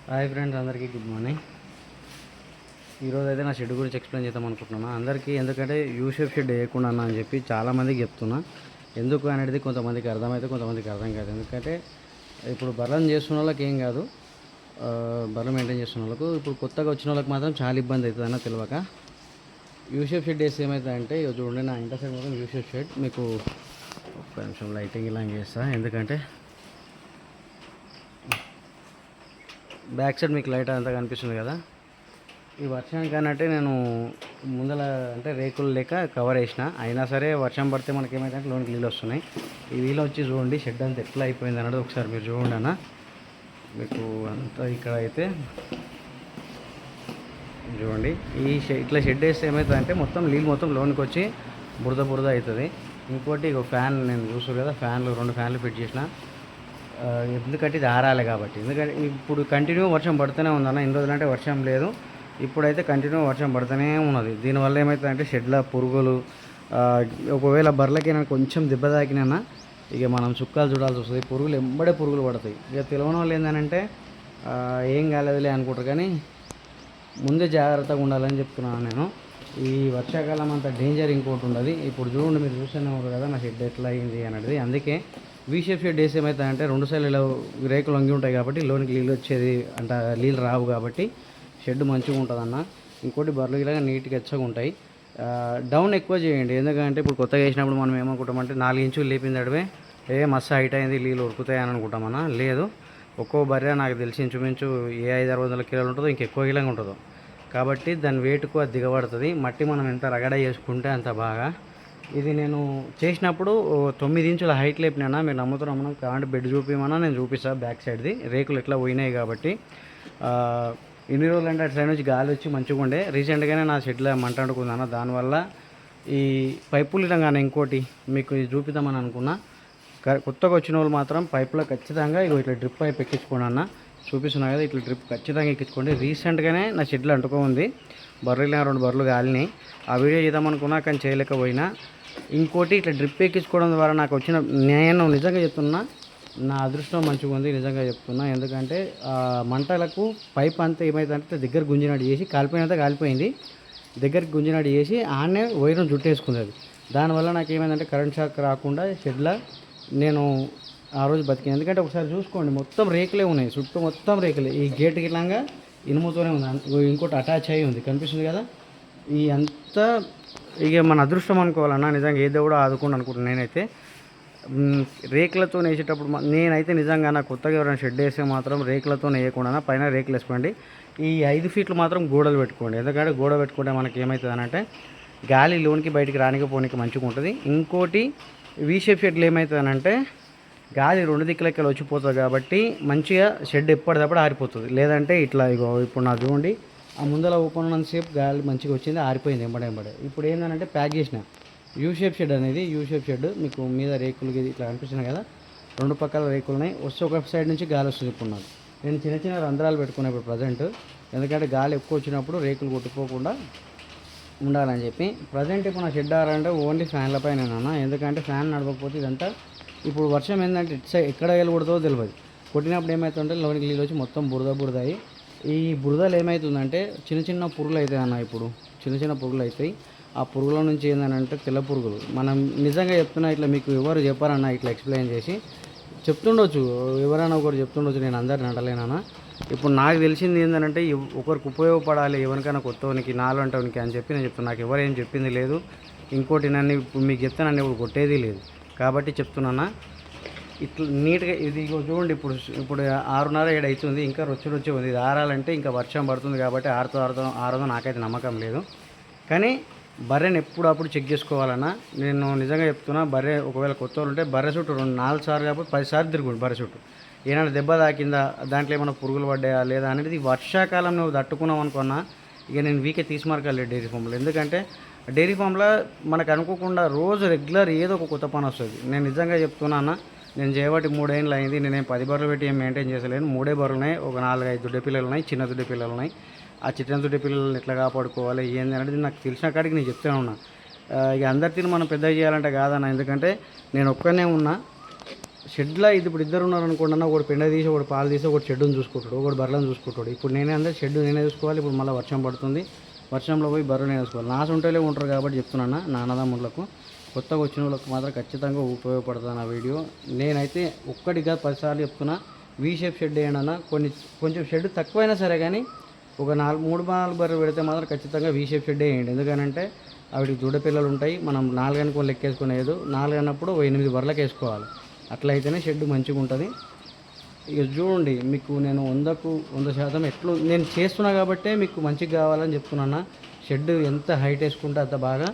Hi friends, అందరికీ good morning. ఈరోజు అయితే నా షెడ్ గురించి ఎక్స్ప్లెయిన్ చేద్దాం అనుకుంటున్నాను అందరికీ. ఎందుకంటే యూషేప్ షెడ్ వేయకుండా అని చెప్పి చాలామందికి చెప్తున్నా. ఎందుకు అనేది కొంతమందికి అర్థమైతే కొంతమందికి అర్థం కాదు. ఎందుకంటే ఇప్పుడు బర్రెలను చేస్తున్న వాళ్ళకి ఏం కాదు, బర్రెలు మెయింటైన్ చేస్తున్న వాళ్ళకు. ఇప్పుడు కొత్తగా వచ్చిన వాళ్ళకి మాత్రం చాలా ఇబ్బంది అవుతుంది అన్న తెలియక. యూషేప్ షెడ్ వేస్తే ఏమవుతుందంటే, ఇక చూడండి నా ఇంటర్ సైడ్ మాత్రం యూషేప్ షెడ్. మీకు ఒక్క నిమిషం లైటింగ్ ఇలా చేస్తా, ఎందుకంటే బ్యాక్ సైడ్ మీకు లైట్ అంతా కనిపిస్తుంది కదా. ఈ వర్షానికి అన్నట్టే నేను ముందల అంటే రేకులు లేక కవర్ వేసిన, అయినా సరే వర్షం పడితే మనకి ఏమైందంటే లోనికి నీళ్ళు వస్తున్నాయి. ఈ వీళ్ళు వచ్చి చూడండి షెడ్ అంతా ఎట్లా అయిపోయింది అన్నది ఒకసారి మీరు చూడండి అన్న. మీకు అంతా ఇక్కడ అయితే చూడండి, ఈ ఇట్లా షెడ్ వేస్తే ఏమవుతుందంటే మొత్తం నీళ్ళు మొత్తం లోనికి వచ్చి బురద బురద అవుతుంది. ఇంకోటి ఇక ఫ్యాన్ నేను చూస్తారు కదా, ఫ్యాన్లు 2 ఫ్యాన్లు ఫిట్ చేసిన. ఎందుకంటే ఇది ఆరాలి కాబట్టి. ఎందుకంటే ఇప్పుడు కంటిన్యూ వర్షం పడుతూనే ఉందన్న. ఇన్ని రోజులు అంటే వర్షం లేదు, ఇప్పుడైతే కంటిన్యూ వర్షం పడుతూనే ఉన్నది. దీనివల్ల ఏమవుతుందంటే షెడ్ల పురుగులు, ఒకవేళ బర్రెలకి నేను కొంచెం దెబ్బ తాకినా ఇక మనం చుక్కాలు చూడాల్సి వస్తుంది. పురుగులు ఎంబడే పురుగులు పడతాయి. ఇక తెలియని వాళ్ళు ఏంటంటే ఏం కాలేదులే అనుకుంటారు, కానీ ముందే జాగ్రత్తగా ఉండాలని చెప్తున్నాను నేను. ఈ వర్షాకాలం అంత డేంజర్ ఇంకోటి ఉండదు. ఇప్పుడు చూడండి, మీరు చూస్తూనే ఉన్నారు కదా నా షెడ్ ఎట్లా అయింది అనేది. అందుకే వీషేప్ షెడ్ వేసి ఏమవుతుందంటే 2 సైడ్లలో రేకులు వంగి ఉంటాయి కాబట్టి లోనికి నీళ్ళు వచ్చేది అంటే నీళ్ళు రావు కాబట్టి షెడ్ మంచిగా ఉంటుంది అన్న. ఇంకోటి బర్రెలు ఇలాగా నీట్గా ఎచ్చగా ఉంటాయి. డౌన్ ఎక్కువ చేయండి, ఎందుకంటే ఇప్పుడు కొత్తగా వేసినప్పుడు మనం ఏమనుకుంటామంటే 4 ఇంచులు లేపిందడమే మస్తు హైట్ అయింది నీళ్ళు ఉరుకుతాయి అని అనుకుంటామన్నా. లేదు, ఒక్కో బర్రె నాకు తెలిసి ఇంచుమించు 500-600 కిలోలు ఉంటుందో, ఇంకెక్కువ కిలోగా ఉంటుందో. కాబట్టి దాని వెయిట్కు అది దిగబడుతుంది. మట్టి మనం ఎంత రగడ చేసుకుంటే అంత బాగా. ఇది నేను చేసినప్పుడు 9 ఇంచుల హైట్ లేపినా, మీరు నమ్ముతారు మనం కాంటే బెడ్ చూపించమన్నా నేను చూపిస్తాను. బ్యాక్ సైడ్ది రేకులు ఎట్లా పోయినాయి కాబట్టి. ఇన్ని రోజులు అంటే అటు సైడ్ నుంచి గాలి వచ్చి మంచిగా ఉండే. రీసెంట్గానే నా షెడ్లో మంట అంటుకుందన్న, దానివల్ల ఈ పైపులు ఇలాగానే ఇంకోటి మీకు చూపిద్దామని అనుకున్నా. కొత్తగా వచ్చిన వాళ్ళు మాత్రం పైపులో ఖచ్చితంగా ఇట్లా డ్రిప్ పైప్ ఎక్కించుకోండి అన్న. చూపిస్తున్నా కదా, ఇట్లా డ్రిప్ ఖచ్చితంగా ఎక్కించుకోండి. రీసెంట్గానే నా షెడ్లో అంటుకో ఉంది, బర్రెలు 2 బర్రెలు కాలినాయి. ఆ వీడియో చేద్దామనుకున్నా కానీ చేయలేకపోయినా. ఇంకోటి ఇట్లా డ్రిప్ ఎక్కించుకోవడం ద్వారా నాకు వచ్చిన, నేను నిజంగా చెప్తున్నా నా అదృష్టం మంచిగా ఉంది, నిజంగా చెప్తున్నా. ఎందుకంటే మంటలకు పైప్ అంతా ఏమైందంటే దగ్గర గుంజినట్టు చేసి కాలిపోయినంత కాలిపోయింది, దగ్గరికి గుంజినట్టు చేసి ఆడనే వైరం జుట్టేసుకుంది అది. దానివల్ల నాకు ఏమైందంటే కరెంట్ షాక్ రాకుండా షెడ్లో నేను ఆ రోజు బతికింది. ఎందుకంటే ఒకసారి చూసుకోండి, మొత్తం రేకులే ఉన్నాయి, చుట్టూ మొత్తం రేకులే. ఈ గేట్ గిట్లంగా ఇనుముతోనే ఉంది, ఇంకోటి అటాచ్ అయ్యి ఉంది, కనిపిస్తుంది కదా. ఈ అంతా ఇక మన అదృష్టం అనుకోవాలన్నా. నిజంగా ఏ దేవుడు ఆదుకోండి అనుకుంటున్నాను నేనైతే. రేకులతో వేసేటప్పుడు నేనైతే నిజంగా నాకు కొత్తగా ఎవరైనా షెడ్ వేస్తే మాత్రం రేకులతో వేయకుండా పైన రేకులు వేసుకోండి. ఈ 5 ఫీట్లు మాత్రం గోడలు పెట్టుకోండి. ఎందుకంటే గోడ పెట్టుకుంటే మనకి ఏమవుతుంది అని అంటే గాలి లోనికి బయటికి రానికపోనికి మంచిగా ఉంటుంది. ఇంకోటి వీషేప్ షెడ్లు ఏమవుతుందనంటే గాలి 2 దిక్కులకి వచ్చిపోతుంది కాబట్టి మంచిగా షెడ్ ఎప్పటిదప్పుడు ఆరిపోతుంది. లేదంటే ఇట్లా ఇప్పుడు నా చూడండి, ఆ ముందర ఓపెన్ ఉన్నంతసేపు గాలి మంచిగా వచ్చింది, ఆరిపోయింది ఎంబడే. ఇప్పుడు ఏంటంటే ప్యాక్ చేసిన యూషేప్ షెడ్ అనేది. యూషేప్ షెడ్ మీకు మీద రేకులు ఇట్లా కనిపిస్తున్నాయి కదా, 2 పక్కల రేకులు ఉన్నాయి. వస్తే ఒక సైడ్ నుంచి గాలి వస్తుంది. ఇప్పుడు నాకు నేను చిన్న రంధ్రాలు పెట్టుకున్నాను ఇప్పుడు ప్రజెంట్, ఎందుకంటే గాలి ఎక్కువ వచ్చినప్పుడు రేకులు కొట్టుకోకుండా ఉండాలని చెప్పి. ప్రజెంట్ ఇప్పుడు నా షెడ్ ఆరంటే ఓన్లీ ఫ్యాన్ల పైన, ఎందుకంటే ఫ్యాన్ నడవకపోతే ఇదంతా ఇప్పుడు వర్షం ఏంటంటే ఇటు సైడ్ ఎక్కడ వెళ్ళకూడదో తెలియదు. కొట్టినప్పుడు ఏమవుతుందంటే లోనికి నీళ్ళు వచ్చి మొత్తం బురద అయ్యి, ఈ బురదలు ఏమవుతుందంటే చిన్న పురుగులు అవుతాయి అన్న. ఇప్పుడు చిన్న పురుగులు అవుతాయి. ఆ పురుగుల నుంచి ఏంటంటే తెల్ల పురుగులు. మనం నిజంగా చెప్తున్నా, ఇట్లా మీకు ఎవరు చెప్పారన్నా, ఇట్లా ఎక్స్ప్లెయిన్ చేసి చెప్తుండొచ్చు, ఎవరైనా ఒకరు చెప్తుండొచ్చు, నేను అందరిని అంటలేనన్నా. ఇప్పుడు నాకు తెలిసింది ఏంటంటే ఒకరికి ఉపయోగపడాలి, ఎవరికైనా కొత్తవనికి నాలుగంటవనికి అని చెప్పి నేను చెప్తున్నాను. నాకు ఎవరేం చెప్పింది లేదు. ఇంకోటి నన్ను ఇప్పుడు మీకు చెప్తే నన్ను ఇప్పుడు కొట్టేది లేదు కాబట్టి చెప్తున్నానా. ఇట్లా నీట్గా ఇది చూడండి, ఇప్పుడు 6:30-7 అవుతుంది, ఇంకా రొచ్చి ఉంది. ఇది ఆరాలంటే ఇంకా వర్షం పడుతుంది కాబట్టి ఆరదో నాకైతే నమ్మకం లేదు. కానీ బర్రెని ఎప్పుడప్పుడు చెక్ చేసుకోవాలన్నా. నేను నిజంగా చెప్తున్నా, బర్రె ఒకవేళ కొత్త వాళ్ళు ఉంటే బర్రె చుట్టూ 4 సార్లు కాబట్టి 10 సార్లు తిరుగుండి బర్రె చుట్టూ. ఏమైనా దెబ్బ తాకిందా, దాంట్లో ఏమైనా పురుగులు పడ్డాయా లేదా అనేది. వర్షాకాలం నువ్వు తట్టుకున్నావు అనుకున్నా ఇక నేను వీకే తీసుమార్కాలి డైరీ ఫామ్లో. ఎందుకంటే డైరీ ఫామ్లో మనకు అనుకోకుండా రోజు రెగ్యులర్ ఏదో ఒక కొత్త పని వస్తుంది. నేను నిజంగా చెప్తున్నా, నేను చేయబట్టి 3 ఏళ్ళు అయింది. నేనేం 10 బర్రెలు పెట్టి ఏం మెయింటైన్ చేసలేను. 3 బర్రెలు ఉన్నాయి, ఒక 4-5 దుడ్డే పిల్లలు ఉన్నాయి, చిన్న దుడ్డే పిల్లలు ఉన్నాయి. ఆ చిన్న దుడ్డే పిల్లల్ని ఎట్లా కాపాడుకోవాలి ఏంది అనేది నాకు తెలిసిన కాడికి నేను చెప్తాను ఉన్నా. ఇక అందరినీ మనం పెద్దగా చేయాలంటే కాదన్న, ఎందుకంటే నేను ఒక్కనే ఉన్నా. షెడ్లో ఇది ఇప్పుడు ఇద్దరు ఉన్నారు అనుకోండి అన్న, ఒకటి పెండ తీసి ఒకటి పాలు తీసి ఒకటి షెడ్డుని చూసుకుంటాడు, ఒకటి బర్రెలను చూసుకుంటాడు. ఇప్పుడు నేనే అందరూ షెడ్ నేనే చూసుకోవాలి. ఇప్పుడు మళ్ళీ వర్షం పడుతుంది, వర్షంలో పోయి బర్రెలు నేనే చూసుకోవాలి. నా సొంటలే ఉంటారు కాబట్టి చెప్తున్నాను, నా అన్నదమ్ములకు కొత్తగా వచ్చిన వాళ్ళకి మాత్రం ఖచ్చితంగా ఉపయోగపడుతుంది నా వీడియో. నేనైతే ఒక్కటిగా 10 సార్లు చెప్తున్నా, వీ షేప్ షెడ్ వేయండి. కొంచెం షెడ్ తక్కువైనా సరే కానీ ఒక 3-4 బర్రెలు పెడితే మాత్రం ఖచ్చితంగా వీ షేప్ షెడ్ వేయండి. ఎందుకనంటే అవిటికి దూడపిల్లలు ఉంటాయి. మనం 4 అనుకొని లెక్కేసుకునేది, 4 అన్నప్పుడు 8 బర్రెలకు వేసుకోవాలి. అట్లయితేనే షెడ్ మంచిగా ఉంటుంది. ఇక చూడండి, మీకు నేను 100% ఎట్లు నేను చేస్తున్నా కాబట్టే మీకు మంచిగా కావాలని చెప్తున్నాను. షెడ్ ఎంత హైట్ వేసుకుంటే అంత బాగా,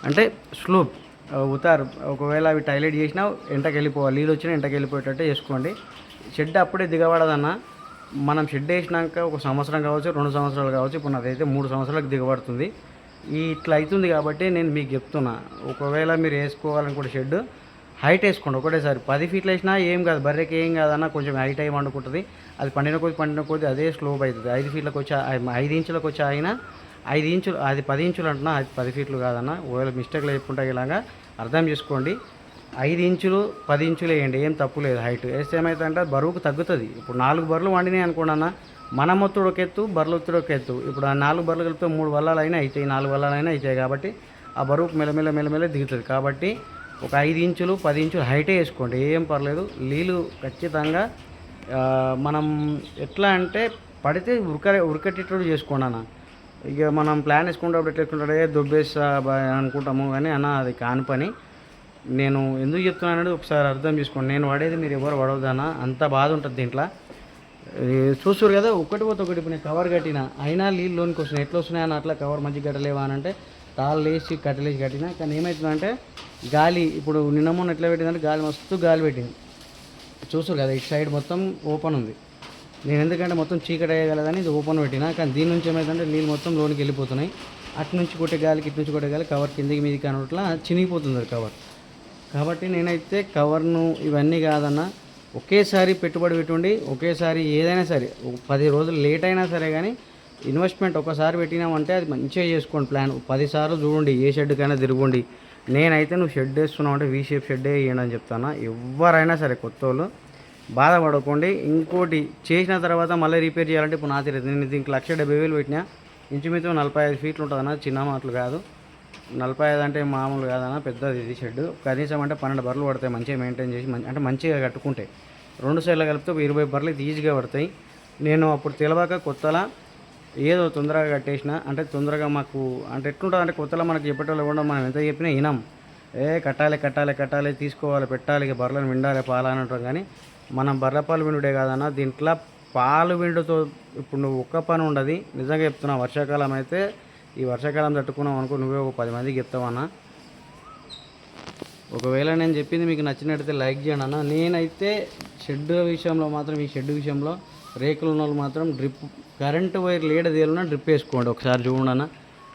అంటే స్లోప్ ఉతారు. ఒకవేళ అవి టైలెట్ చేసినా ఎంటకి వెళ్ళిపోవాలి, నీళ్ళు వచ్చినా ఎంటకి వెళ్ళిపోయేటట్టే చేసుకోండి. షెడ్ అప్పుడే దిగబడదన్న. మనం షెడ్ వేసినాక 1 సంవత్సరం కావచ్చు, 2 సంవత్సరాలు కావచ్చు. ఇప్పుడు నాదైతే 3 సంవత్సరాలకు దిగబడుతుంది. ఇట్లా అవుతుంది కాబట్టి నేను మీకు చెప్తున్నా, ఒకవేళ మీరు వేసుకోవాలనుకుంటే షెడ్ హైట్ వేసుకోండి. ఒకటేసారి 10 ఫీట్లు వేసినా ఏం కాదు, బర్రెకి ఏం కాదన్న. కొంచెం హైట్ అయ్యి వండుకుంటుంది. అది పండిన కొద్ది అదే స్లోప్ అవుతుంది. 5 ఫీట్లకు వచ్చి 5 ఇంచులకు వచ్చి అయినా 5 ఇంచులు, అది 10 ఇంచులు అంటున్నా, అది 10 ఫీట్లు కాదన్న. ఒకవేళ మిస్టేక్లో చెప్పుకుంటే ఇలాగా అర్థం చేసుకోండి. 5 ఇంచులు 10 ఇంచులు వేయండి, ఏం తప్పు లేదు. హైట్ వేస్తే ఏమవుతుందంటే బరువుకు తగ్గుతుంది. ఇప్పుడు 4 బర్రెలు వండినాయి అనుకోండి అన్న, మన మొత్తుడు ఒక ఎత్తు, బర్రెలు ఒత్తుడు ఒక ఎత్తు. ఇప్పుడు ఆ 4 బర్రెలు కలిపితే 3 వల్లాలు అయినా అవుతాయి, 4 వల్లాలు అయినా అవుతాయి. కాబట్టి ఆ బరువుకు మెల్లమెల్ల దిగుతుంది. కాబట్టి ఒక 5 ఇంచులు 10 ఇంచులు హైటే వేసుకోండి, ఏం పర్లేదు. నీళ్ళు ఖచ్చితంగా మనం ఎట్లా అంటే పడితే ఉరకటేటట్టు చేసుకోండి అన్న. ఇక మనం ప్లాన్ వేసుకుంటే ఎట్లా దొబ్బేస్తా అనుకుంటాము, కానీ అన్న అది కాని పని. నేను ఎందుకు చెప్తున్నానంటే ఒకసారి అర్థం చేసుకోండి. నేను పడేది మీరు ఎవరు పడవద్దన్న, అంత బాధ ఉంటుంది దీంట్లో. చూస్తారు కదా, ఒకటి ఇప్పుడు నేను కవర్ కట్టిన అయినా నీళ్ళు లోనికి వస్తున్నాయి. ఎట్లా వస్తున్నాయి అని అట్లా కవర్ మంచిగా కట్టలేవా అని అంటే తాళ్ళు వేసి కట్టలేసి కట్టినా. కానీ ఏమవుతుందంటే గాలి, ఇప్పుడు నిన్న మొన్న ఎట్లా పెట్టిందంటే గాలి మస్తు గాలి పెట్టింది. చూస్తారు కదా, ఇటు సైడ్ మొత్తం ఓపెన్ ఉంది. నేను ఎందుకంటే మొత్తం చీకటి అయ్యగలదని ఇది ఓపెన్ పెట్టినా. కానీ దీని నుంచి ఏమైందంటే నీళ్ళు మొత్తం లోనికి వెళ్ళిపోతున్నాయి. అటు నుంచి కొట్టే గాలికి ఇటు నుంచి కొట్టే గాలి కవర్ కిందికి మీదికి అన్నట్లా చినిగిపోతుంది అది కవర్. కాబట్టి నేనైతే కవర్ను ఇవన్నీ కాదన్న, ఒకేసారి పెట్టుబడి పెట్టుండి ఒకేసారి ఏదైనా సరే 10 రోజులు లేట్ అయినా సరే కానీ ఇన్వెస్ట్మెంట్ ఒకసారి పెట్టినామంటే అది మంచిగా చేసుకోండి. ప్లాన్ 10 సార్లు చూడండి, ఏ షెడ్కైనా తిరగండి. నేనైతే నువ్వు షెడ్ వేస్తున్నావు అంటే వీ షేప్ షెడ్ వేయండి అని చెప్తాను. ఎవరైనా సరే కొత్త వాళ్ళు బాధపడకండి. ఇంకోటి చేసిన తర్వాత మళ్ళీ రిపేర్ చేయాలంటే ఇప్పుడు నా తెలియదు. నేను దీనికి 1,70,000 పెట్టినా. ఇంచుమించు 45 ఫీట్లు ఉంటుందన్న, చిన్న మాటలు కాదు. 45 అంటే మామూలు కాదన్న, పెద్దది ఇది షెడ్. కనీసం అంటే 12 బర్రెలు పడతాయి మంచిగా మెయింటైన్ చేసి, అంటే మంచిగా కట్టుకుంటే. 2 సైడ్లు కలిపితే 20 బర్రెలు అయితే ఈజీగా పడతాయి. నేను అప్పుడు తెలియక కొత్తలా ఏదో తొందరగా కట్టేసిన, అంటే తొందరగా మాకు అంటే ఎట్లుంటుంది అంటే కొత్తలో మనకి చెప్పేటోళ్ళు కూడా మనం ఎంత చెప్పినా వినాం. కట్టాలి తీసుకోవాలి, పెట్టాలి, ఇక బర్రెలను విండాలి, పాలు అని అంటాం. కానీ మనం బర్రె పాలు విండుడే కాదన్న, దీంట్లో పాలు విండుతో ఇప్పుడు నువ్వు ఒక్క పని ఉండదు. నిజంగా చెప్తున్నా, వర్షాకాలం అయితే ఈ వర్షాకాలం తట్టుకున్నావు అనుకో, నువ్వే ఒక 10 మందికి చెప్తావన్నా. ఒకవేళ నేను చెప్పింది మీకు నచ్చినట్టయితే లైక్ చేయండి అన్న. నేనైతే షెడ్ విషయంలో మాత్రం, ఈ షెడ్ విషయంలో రేకులు ఉన్న వాళ్ళు మాత్రం కరెంటు వైర్ లేడ తేలున్నా డ్రిప్ వేసుకోండి. ఒకసారి చూడండి అన్న,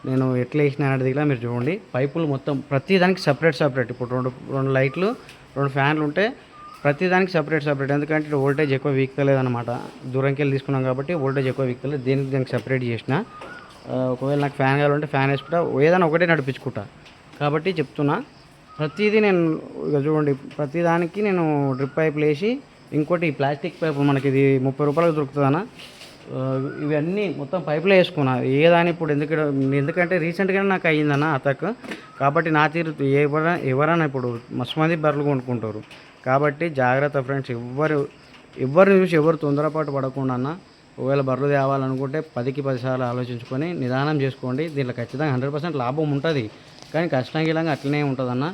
నేను ఎట్లా వేసిన అనేది మీరు చూడండి. పైపులు మొత్తం ప్రతి దానికి సపరేట్. ఇప్పుడు రెండు లైట్లు 2 ఫ్యాన్లు ఉంటే ప్రతి దానికి సపరేట్. ఎందుకంటే వోల్టేజ్ ఎక్కువ వీక్తలేదు అనమాట. దూరంకి వెళ్ళి తీసుకున్నాం కాబట్టి వోల్టేజ్ ఎక్కువ వీక్తలేదు. దానికి సపరేట్ చేసిన. ఒకవేళ నాకు ఫ్యాన్ కావాలంటే ఫ్యాన్ వేసుకుంటా, ఏదైనా ఒకటే నడిపించుకుంటా. కాబట్టి చెప్తున్నా, ప్రతిదీ నేను ఇక చూడండి, ప్రతి దానికి నేను డ్రిప్ పైపులు వేసి, ఇంకోటి ప్లాస్టిక్ పైపు మనకి ఇది 30 రూపాయలకు దొరుకుతుందన్న. ఇవన్నీ మొత్తం పైపులో వేసుకున్నా. ఏదాని ఇప్పుడు ఎందుకంటే రీసెంట్గానే నాకు అయ్యిందన్న అతక్. కాబట్టి నా తీరు ఎవరైనా ఇప్పుడు మస్తు మంది బర్రెలు కొనుక్కుంటారు. కాబట్టి జాగ్రత్త ఫ్రెండ్స్, ఎవరు చూసి ఎవరు తొందరపాటు పడకుండా అన్న. ఒకవేళ బర్రెలు తేవాలనుకుంటే 10కి 10 సార్లు ఆలోచించుకొని నిదానం చేసుకోండి. దీంట్లో ఖచ్చితంగా 100% లాభం ఉంటుంది. కానీ కష్టంగా అట్లనే ఉంటుందన్న.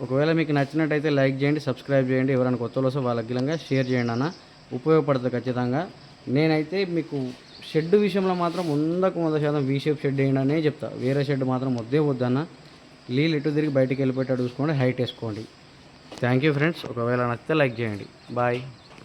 ఒకవేళ మీకు నచ్చినట్టయితే లైక్ చేయండి, సబ్స్క్రైబ్ చేయండి. ఎవరైనా కొత్త వస్తే వాళ్ళకి గిలంగా షేర్ చేయండి అన్న, ఉపయోగపడుతుంది ఖచ్చితంగా. నేనైతే మీకు షెడ్ విషయంలో మాత్రం 100% వీ షేప్ షెడ్ వేయండి అనే చెప్తా. వేరే షెడ్ మాత్రం వద్దన్న. నీళ్ళు ఇటు తిరిగి బయటికి వెళ్ళిపోయేటట్టు చూసుకోండి, హైట్ వేసుకోండి. Thank you friends. ఒకవేళ నచ్చితే లైక్ చేయండి. బాయ్.